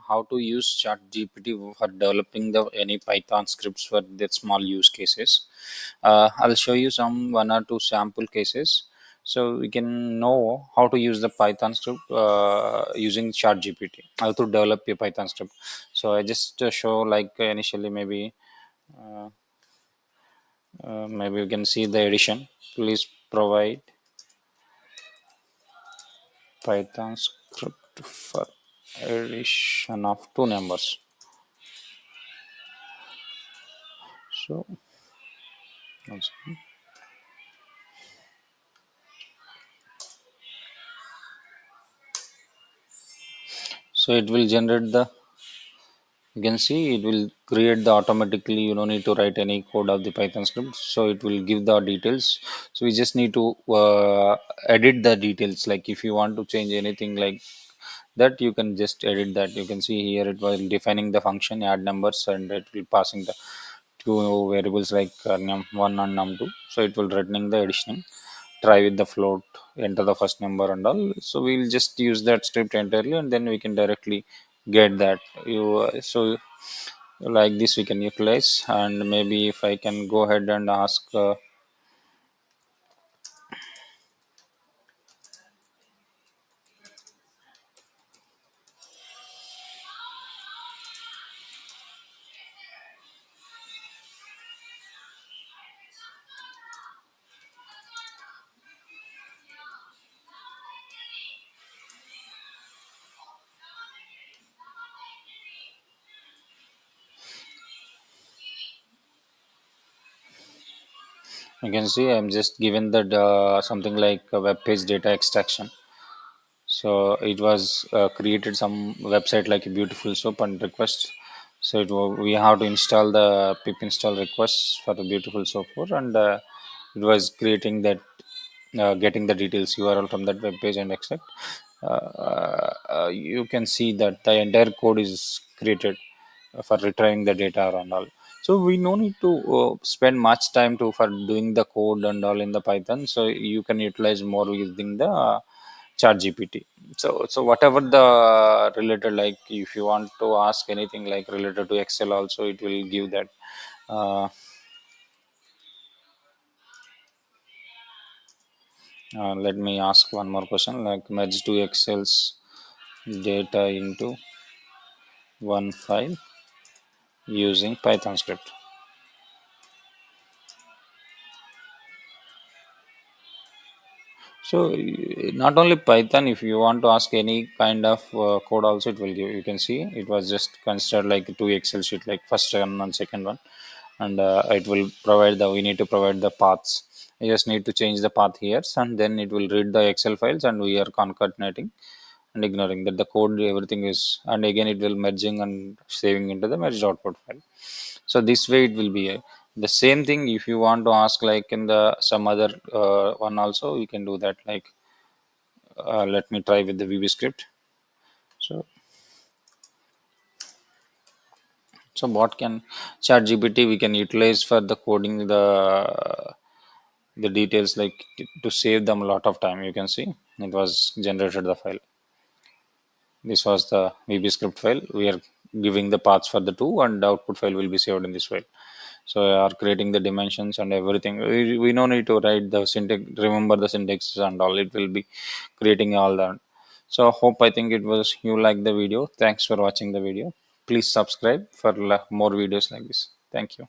how to use chat gpt for developing the any python scripts for the small use cases. I'll show you some one or two sample cases so we can know how to use the python script using chat gpt, how to develop a python script. So I just show like initially uh, maybe you can see the edition. Please provide python script for addition of two numbers. So, one second. So it will generate the, you can see it will create the automatically, you don't need to write any code of the python script, so it will give the details. So we just need to edit the details, like if you want to change anything like that, you can just edit that. You can see here it was defining the function add numbers, and it will passing the two variables like num1 and num2. So it will returning the addition, try with the float, enter the first number and all. So we'll just use that script entirely, and then we can directly get that. You so like this we can utilize. And maybe if I can go ahead and ask you can see I'm just given that something like a web page data extraction. So it was created some website like a beautiful soap and request. So we have to install the pip install requests for the beautiful soap for, and it was creating that, getting the details URL from that web page and extract. You can see that the entire code is created for retrieving the data and all. So we no need to spend much time to for doing the code and all in the Python. So you can utilize more using the chat gpt. So whatever the related, like if you want to ask anything like related to excel also, it will give that. uh, Let me ask one more question, like merge two excel's data into one file using python script. So not only Python, if you want to ask any kind of code also, it will give. You can see it was just considered like two Excel sheet, like first one and second one, and it will provide the. We need to provide the paths. I just need to change the path here, and then it will read the Excel files, and we are concatenating and ignoring that the code everything is, and again it will merging and saving into the merged output file. So this way it will be the same thing. If you want to ask like in the some other one also, you can do that. Like let me try with the VB script. So so what can chat gpt we can utilize for the coding the details, like to save them a lot of time. You can see it was generated the file. This was the VB script file. We are giving the paths for the two, and the output file will be saved in this file. So we are creating the dimensions and everything. We no need to write the syntax, remember the syntaxes and all. It will be creating all that. So hope, I think it was you like the video. Thanks for watching the video. Please subscribe for more videos like this. Thank you.